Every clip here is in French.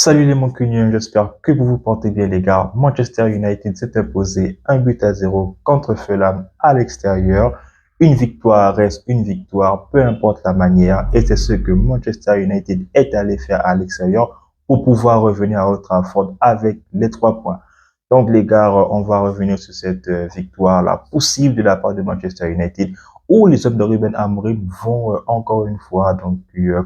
Salut les Mancuniens, j'espère que vous vous portez bien les gars. Manchester United s'est imposé 1 but à 0 contre Fulham à l'extérieur. Une victoire reste une victoire, peu importe la manière. Et c'est ce que Manchester United est allé faire à l'extérieur pour pouvoir revenir à Old Trafford avec les 3 points. Donc les gars, on va revenir sur cette victoire-là possible de la part de Manchester United où les hommes de Ruben Amorim vont encore une fois donc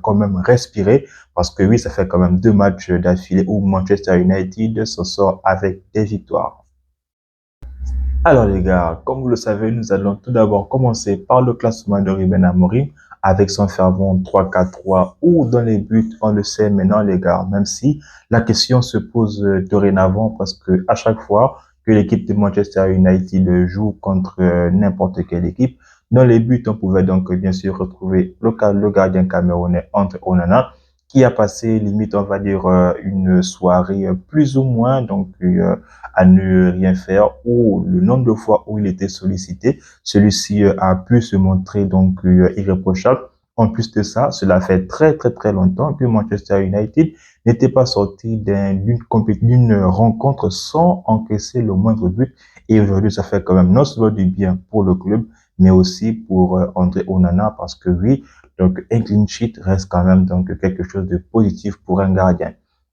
quand même respirer parce que oui, ça fait quand même 2 matchs d'affilée où Manchester United s'en sort avec des victoires. Alors les gars, comme vous le savez, nous allons tout d'abord commencer par le classement de Ruben Amorim avec son fervent 3-4-3 ou dans les buts, on le sait maintenant les gars, même si la question se pose dorénavant parce que à chaque fois que l'équipe de Manchester United joue contre n'importe quelle équipe, dans les buts, on pouvait donc bien sûr retrouver le gardien camerounais Andre Onana qui a passé limite, on va dire, une soirée plus ou moins donc à ne rien faire ou le nombre de fois où il était sollicité, celui-ci a pu se montrer donc irréprochable. En plus de ça, cela fait très longtemps que Manchester United n'était pas sorti d'une rencontre sans encaisser le moindre but. Et aujourd'hui, ça fait quand même non seulement du bien pour le club, mais aussi pour André Onana parce que oui, donc un clean sheet reste quand même donc quelque chose de positif pour un gardien.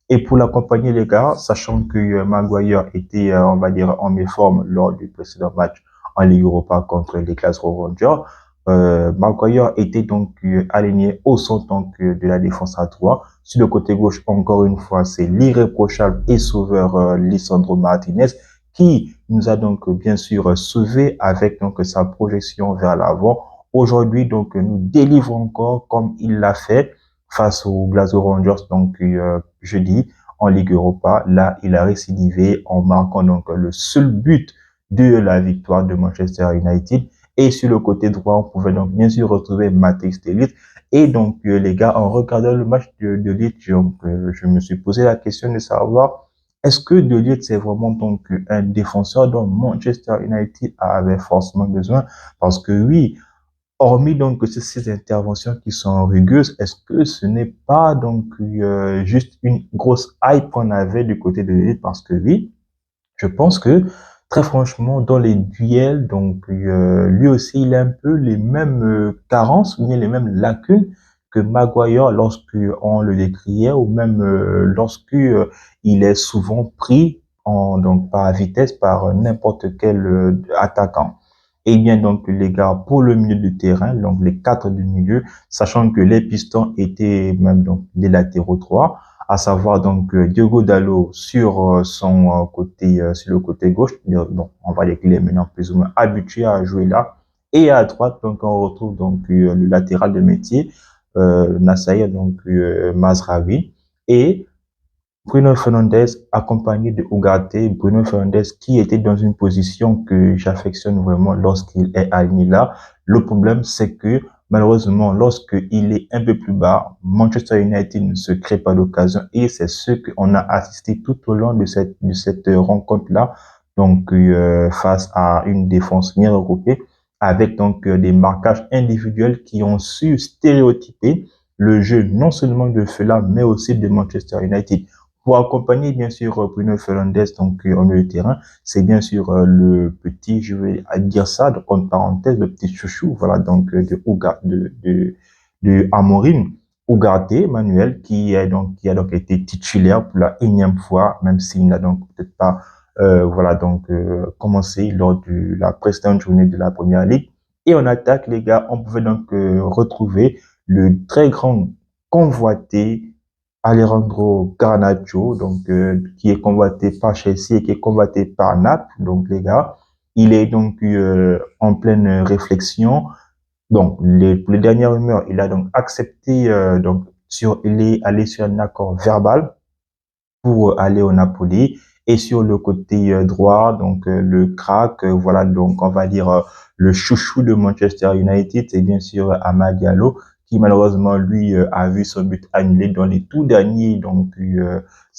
Et pour l'accompagner, les gars, sachant que Maguire était, on va dire, en méforme lors du précédent match en Ligue Europa contre les Glasgow Rangers, Maguire était donc aligné au centre donc, de la défense à 3. Sur le côté gauche, encore une fois, c'est l'irréprochable et sauveur Lisandro Martinez qui nous a donc bien sûr sauvé avec donc sa projection vers l'avant. Aujourd'hui, donc, nous délivrons encore comme il l'a fait face aux Glasgow Rangers, donc jeudi en Ligue Europa. Là, il a récidivé en marquant donc le seul but de la victoire de Manchester United. Et sur le côté droit, on pouvait donc bien sûr retrouver Matthijs de Ligt. Et donc, les gars, en regardant le match de Ligt, je me suis posé la question de savoir est-ce que De Ligt, c'est vraiment donc un défenseur dont Manchester United avait forcément besoin? Parce que oui, hormis donc ces interventions qui sont rugueuses, est-ce que ce n'est pas donc juste une grosse hype qu'on avait du côté de l'élite? Parce que oui, je pense que très franchement, dans les duels, donc lui aussi, il a un peu les mêmes carences, ou bien les mêmes lacunes que Maguire lorsque on le décriait, ou même lorsque il est souvent pris en donc par vitesse par n'importe quel attaquant. Et bien donc les gars, pour le milieu de terrain, donc les quatre du milieu, sachant que les pistons étaient même donc les latéraux droits, à savoir donc Diogo Dalot sur son côté, sur le côté gauche. Bon, on va dire qu'il est maintenant plus ou moins habitué à jouer là. Et à droite, donc on retrouve donc le latéral de métier, Nassaïa, donc Mazraoui. Et Bruno Fernandes accompagné de Ugarte, Bruno Fernandes qui était dans une position que j'affectionne vraiment lorsqu'il est aligné là. Le problème, c'est que malheureusement, lorsqu'il est un peu plus bas, Manchester United ne se crée pas d'occasion et c'est ce qu'on a assisté tout au long de cette rencontre-là, donc face à une défense bien regroupée, avec donc des marquages individuels qui ont su stéréotyper le jeu non seulement de Fulham, mais aussi de Manchester United. Pour accompagner bien sûr Bruno Fernandes donc en milieu de terrain, c'est bien sûr le petit, je vais dire ça donc, entre parenthèses, le petit chouchou, voilà donc de Amorim, Ugarte Manuel qui a donc été titulaire pour la énième fois, même s'il n'a donc peut-être pas voilà donc commencé lors de la précédente journée de la Première Ligue. Et en attaque les gars, on pouvait donc retrouver le très grand convoité Alejandro Garnacho, donc qui est convoité par Chelsea et qui est convoité par Naples. Donc les gars, il est donc en pleine réflexion. Donc pour les dernières rumeurs, il a donc accepté il est allé sur un accord verbal pour aller au Napoli. Et sur le côté droit, donc le crack, voilà, donc on va dire le chouchou de Manchester United, c'est bien sûr Amad Diallo, qui malheureusement lui a vu son but annulé dans les tout derniers donc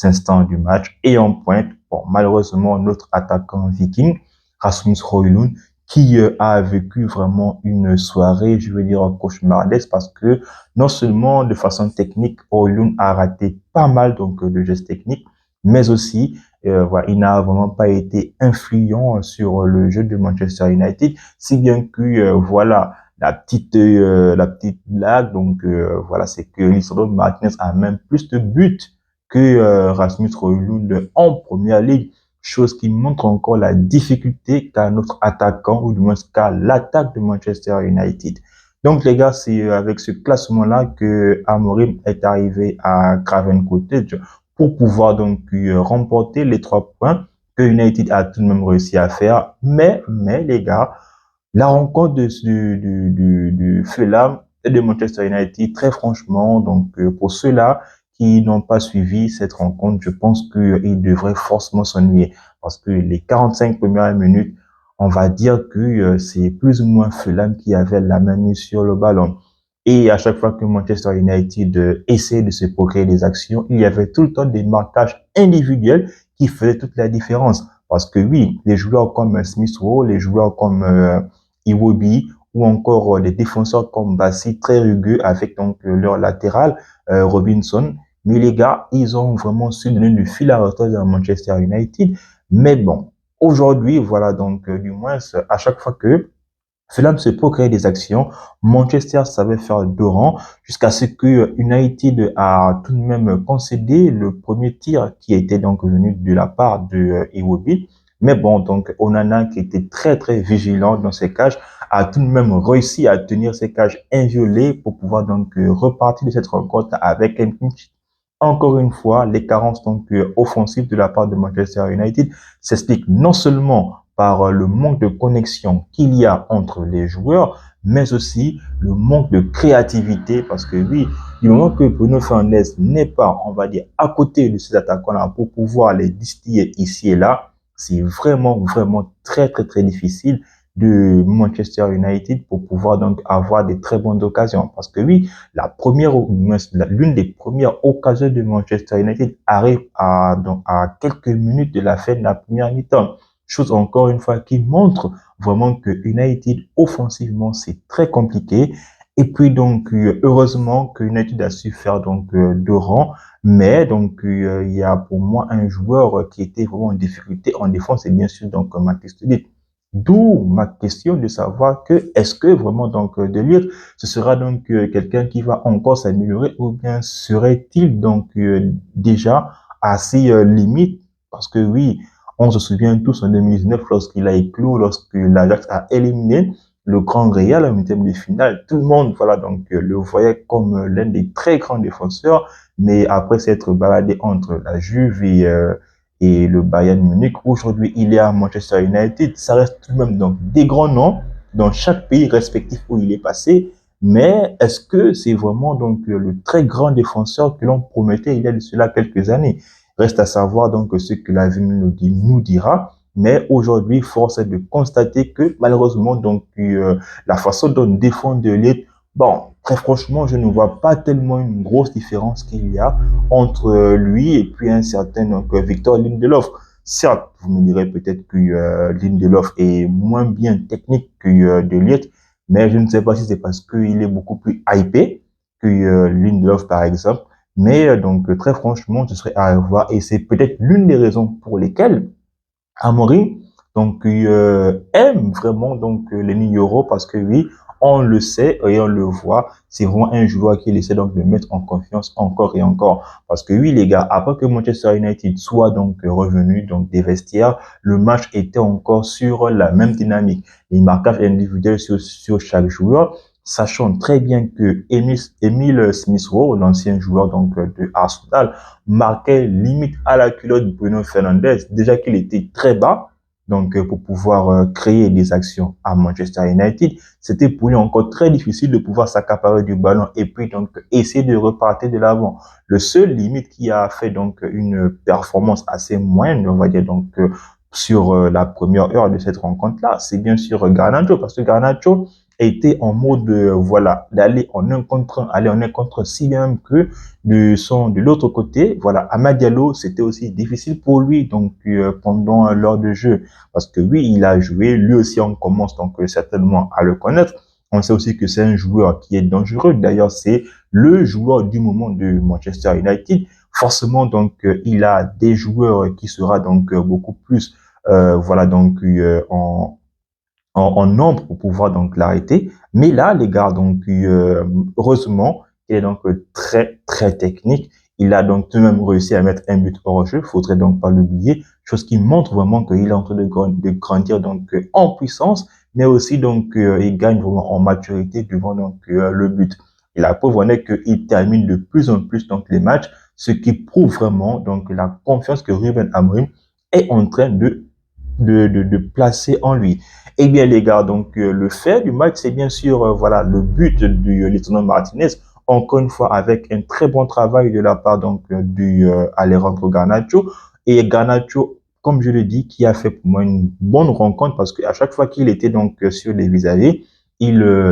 instants du match. Et en pointe, bon, malheureusement notre attaquant viking, Rasmus Højlund, qui a vécu vraiment une soirée, je veux dire, cauchemardesque parce que non seulement de façon technique, Oyun a raté pas mal donc de gestes techniques, mais aussi voilà, il n'a vraiment pas été influent sur le jeu de Manchester United, si bien que voilà la petite blague donc voilà c'est que Lisandro Martinez a même plus de buts que Rasmus Højlund en première ligue, chose qui montre encore la difficulté qu'a notre attaquant ou du moins qu'a l'attaque de Manchester United. Donc les gars, c'est avec ce classement-là que Amorim est arrivé à Craven Cottage pour pouvoir donc remporter les 3 points que United a tout de même réussi à faire. Mais les gars, la rencontre du Fulham et de Manchester United, très franchement, donc pour ceux-là qui n'ont pas suivi cette rencontre, je pense qu'ils devraient forcément s'ennuyer parce que les 45 premières minutes, on va dire que c'est plus ou moins Fulham qui avait la main mise sur le ballon. Et à chaque fois que Manchester United essayait de se procurer des actions, il y avait tout le temps des marquages individuels qui faisaient toute la différence. Parce que oui, les joueurs comme Smith Rowe, les joueurs comme Iwobi ou encore des défenseurs comme Bassi, très rugueux avec donc leur latéral Robinson. Mais les gars, ils ont vraiment su donner du fil à retordre à Manchester United. Mais bon, aujourd'hui, voilà, donc du moins, à chaque fois que cela se peut créer des actions. Manchester savait faire deux rangs jusqu'à ce que United a tout de même concédé le premier tir qui était donc venu de la part de Iwobi. Mais bon, donc Onana qui était très très vigilant dans ses cages a tout de même réussi à tenir ses cages inviolées pour pouvoir donc repartir de cette rencontre avec un pinch. Encore une fois, les carences donc offensives de la part de Manchester United s'expliquent non seulement par le manque de connexion qu'il y a entre les joueurs, mais aussi le manque de créativité, parce que oui, du moment que Bruno Fernandes n'est pas, on va dire, à côté de ces attaquants-là pour pouvoir les distiller ici et là, c'est vraiment, vraiment très, très, très difficile de Manchester United pour pouvoir donc avoir des très bonnes occasions. Parce que oui, l'une des premières occasions de Manchester United arrive à quelques minutes de la fin de la première mi-temps. Chose encore une fois qui montre vraiment que United offensivement c'est très compliqué. Et puis donc heureusement que United a su faire donc deux rangs, mais donc il y a pour moi un joueur qui était vraiment en difficulté en défense et bien sûr donc Mathis Ligt. D'où ma question de savoir que est-ce que vraiment donc De Ligt ce sera donc quelqu'un qui va encore s'améliorer ou bien serait-il donc déjà assez limite parce que oui on se souvient tous en 2019 lorsqu'il a éclos, lorsque l'Ajax a éliminé le Grand Real en huitième de finale. Tout le monde, voilà, donc le voyait comme l'un des très grands défenseurs, mais après s'être baladé entre la Juve et le Bayern Munich, aujourd'hui il est à Manchester United. Ça reste tout de même donc des grands noms dans chaque pays respectif où il est passé. Mais est-ce que c'est vraiment donc le très grand défenseur que l'on promettait il y a de cela quelques années? Reste à savoir donc ce que l'avenir nous dira. Mais aujourd'hui, force est de constater que malheureusement, donc la façon dont nous défend De Ligt, bon, très franchement, je ne vois pas tellement une grosse différence qu'il y a entre lui et puis un certain donc, Victor Lindelof. Certes, vous me direz peut-être que Lindelof est moins bien technique que De Ligt, mais je ne sais pas si c'est parce qu'il est beaucoup plus hypé que Lindelof, par exemple. Mais donc très franchement, ce serait à voir et c'est peut-être l'une des raisons pour lesquelles Amorim donc aime vraiment donc les Euro parce que oui, on le sait et on le voit, c'est vraiment un joueur qui essaie donc de mettre en confiance encore et encore parce que oui les gars, après que Manchester United soit donc revenu donc des vestiaires, le match était encore sur la même dynamique, les marquages individuels sur chaque joueur. Sachant très bien que Emile Smith-Rowe, l'ancien joueur donc de Arsenal, marquait limite à la culotte de Bruno Fernandes, déjà qu'il était très bas, donc pour pouvoir créer des actions à Manchester United, c'était pour lui encore très difficile de pouvoir s'accaparer du ballon et puis donc essayer de repartir de l'avant. Le seul limite qui a fait donc une performance assez moyenne, on va dire donc sur la première heure de cette rencontre-là, c'est bien sûr Garnacho, parce que Garnacho était en mode, voilà, d'aller en un contre un, aller en un contre un, si bien que de l'autre côté, voilà, Amad Diallo, c'était aussi difficile pour lui, donc, pendant l'heure de jeu. Parce que oui, il a joué, lui aussi, on commence donc certainement à le connaître. On sait aussi que c'est un joueur qui est dangereux. D'ailleurs, c'est le joueur du moment de Manchester United. Forcément, donc, il a des joueurs qui sera donc beaucoup plus, voilà, donc en nombre pour pouvoir donc l'arrêter. Mais là, les gars, donc heureusement, il est donc très très technique. Il a donc tout de même réussi à mettre un but hors jeu. Faudrait donc pas l'oublier. Chose qui montre vraiment qu'il est en train de grandir donc en puissance, mais aussi donc il gagne vraiment en maturité devant donc le but. Et la preuve en est qu'il termine de plus en plus donc les matchs, ce qui prouve vraiment donc la confiance que Ruben Amorim est en train de placer en lui. Eh bien, les gars, donc le fait du match, c'est bien sûr voilà le but du lieutenant Martinez. Encore une fois, avec un très bon travail de la part donc du Alejandro Garnacho et Garnacho, comme je le dis, qui a fait pour moi une bonne rencontre parce qu'à chaque fois qu'il était donc sur les vis-à-vis,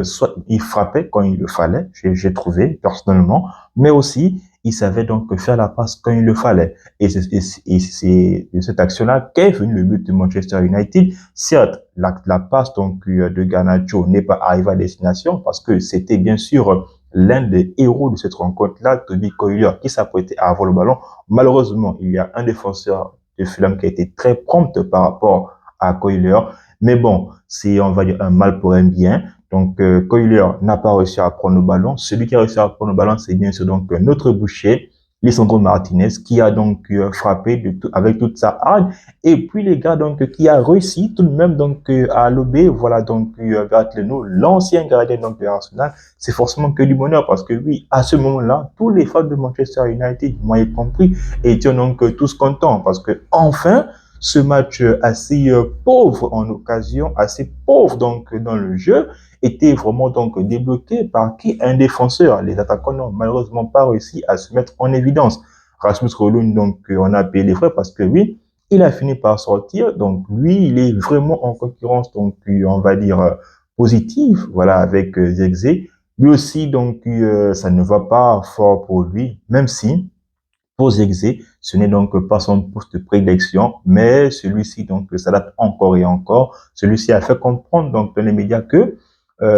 soit il frappait quand il le fallait, j'ai trouvé personnellement, mais aussi il savait donc faire la passe quand il le fallait. Et c'est de cette action-là qu'est venu le but de Manchester United. Certes, la passe donc de Garnacho n'est pas arrivée à destination parce que c'était bien sûr l'un des héros de cette rencontre-là, Toby Coyle, qui s'apprêtait à avoir le ballon. Malheureusement, il y a un défenseur de Fulham qui a été très prompt par rapport à Coyle. Mais bon, c'est, on va dire, un mal pour un bien. Donc, Coyle n'a pas réussi à prendre le ballon. Celui qui a réussi à prendre le ballon, c'est bien sûr donc notre boucher, Lisandro Martinez, qui a donc frappé avec toute sa hargne. Et puis les gars donc qui a réussi tout de même donc à lober, voilà donc Bertleno, l'ancien gardien donc de Arsenal. C'est forcément que du bonheur parce que oui, à ce moment-là, tous les fans de Manchester United, moi y compris, étaient donc tous contents parce que enfin ce match assez pauvre en occasion, assez pauvre donc dans le jeu, était vraiment donc débloqué par qui? Un défenseur. Les attaquants n'ont malheureusement pas réussi à se mettre en évidence. Rasmus Højlund, donc on a payé les frais parce que oui, il a fini par sortir. Donc lui, il est vraiment en concurrence, donc on va dire positive, voilà, avec Zirkzee. Lui aussi, donc ça ne va pas fort pour lui, même si pour Zirkzee, ce n'est donc pas son poste de prédilection, mais celui-ci donc s'adapte encore et encore. Celui-ci a fait comprendre donc dans les médias que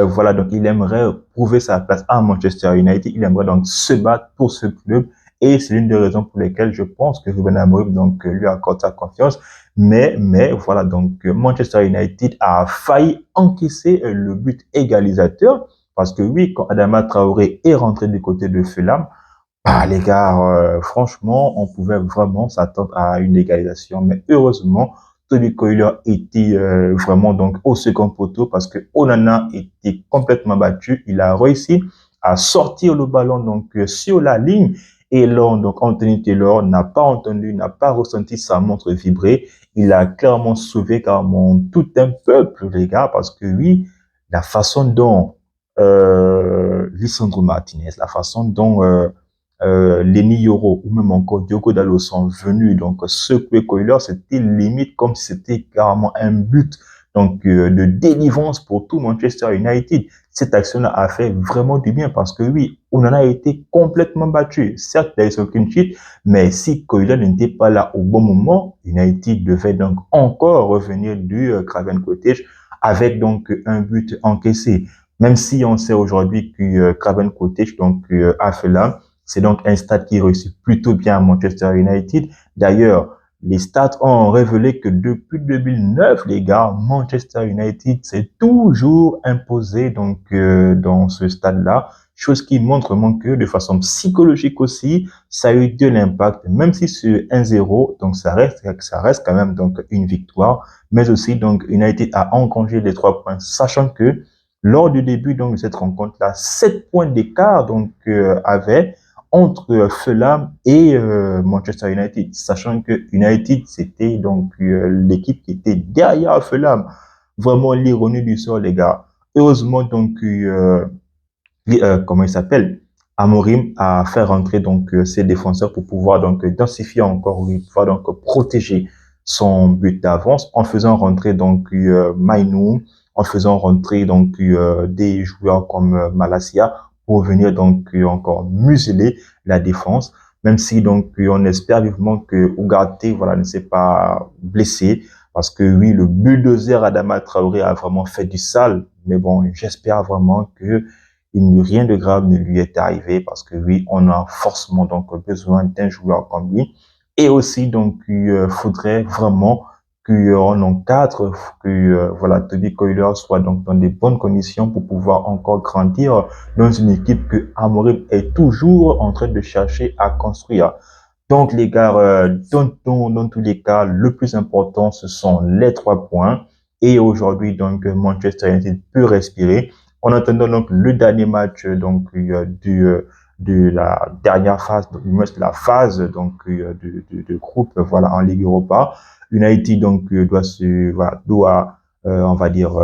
voilà, donc il aimerait prouver sa place à Manchester United. Il aimerait donc se battre pour ce club. Et c'est l'une des raisons pour lesquelles je pense que Ruben Amorim donc lui accorde sa confiance. Mais voilà, donc Manchester United a failli encaisser le but égalisateur. Parce que oui, quand Adama Traoré est rentré du côté de Fulham, ah, les gars, franchement, on pouvait vraiment s'attendre à une égalisation. Mais heureusement, Toby Coyle était vraiment donc au second poteau parce que Onana était complètement battu. Il a réussi à sortir le ballon donc sur la ligne. Et là, donc Anthony Taylor n'a pas entendu, n'a pas ressenti sa montre vibrer. Il a clairement sauvé carrément tout un peuple, les gars, parce que oui, la façon dont Lisandro Martinez, la façon dont Lenny Yoro ou même encore Diogo Dalot sont venus donc secouer Coiler, c'était limite comme si c'était carrément un but donc de délivrance pour tout Manchester United. Cette action-là a fait vraiment du bien parce que oui, on en a été complètement battu. Certes, il y a eu son clean sheet, mais si Coiler n'était pas là au bon moment, United devait donc encore revenir du Craven Cottage avec donc un but encaissé. Même si on sait aujourd'hui que Craven Cottage donc a fait là. C'est donc un stade qui réussit plutôt bien à Manchester United. D'ailleurs, les stats ont révélé que depuis 2009, les gars, Manchester United s'est toujours imposé donc dans ce stade-là, chose qui montre vraiment que de façon psychologique aussi, ça a eu de l'impact, même si c'est 1-0, donc ça reste quand même donc une victoire, mais aussi donc United a engrangé les 3 points, sachant que lors du début donc de cette rencontre-là, 7 points d'écart donc avait entre Fulham et Manchester United, sachant que United, c'était donc l'équipe qui était derrière Fulham. Vraiment l'ironie du sort, les gars. Heureusement, donc, comment il s'appelle? Amorim a fait rentrer donc ses défenseurs pour pouvoir donc densifier encore, oui, pouvoir donc protéger son but d'avance en faisant rentrer donc Mainou en faisant rentrer donc des joueurs comme Malacia pour venir donc encore museler la défense. Même si donc on espère vivement que Ugarte voilà ne s'est pas blessé parce que oui le bulldozer Adama Traoré a vraiment fait du sale. Mais bon, j'espère vraiment que rien de grave ne lui est arrivé parce que oui, on a forcément donc besoin d'un joueur comme lui. Et aussi, donc, il faudrait vraiment qu'on encadre, que voilà, Toby Coiler soit donc dans des bonnes conditions pour pouvoir encore grandir dans une équipe que Amorim est toujours en train de chercher à construire. Donc, les gars, dans tous les cas, le plus important, ce sont les 3 points. Et aujourd'hui, donc, Manchester United peut respirer. En attendant donc le dernier match donc de la dernière phase, du moins de la phase donc de groupe voilà en Ligue Europa, United donc doit on va dire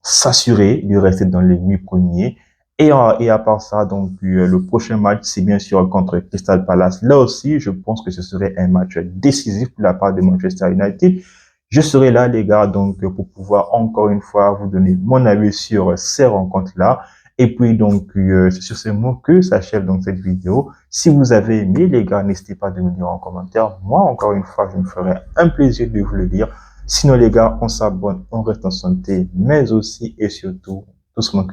s'assurer de rester dans les 8 premiers. Et à part ça, donc, le prochain match, c'est bien sûr contre Crystal Palace. Là aussi, je pense que ce serait un match décisif pour la part de Manchester United. Je serai là, les gars, donc, pour pouvoir encore une fois vous donner mon avis sur ces rencontres-là. Et puis, donc, c'est sur ces mots que s'achève donc cette vidéo. Si vous avez aimé, les gars, n'hésitez pas de me dire en commentaire. Moi, encore une fois, je me ferai un plaisir de vous le dire. Sinon, les gars, on s'abonne, on reste en santé, mais aussi et surtout, doucement,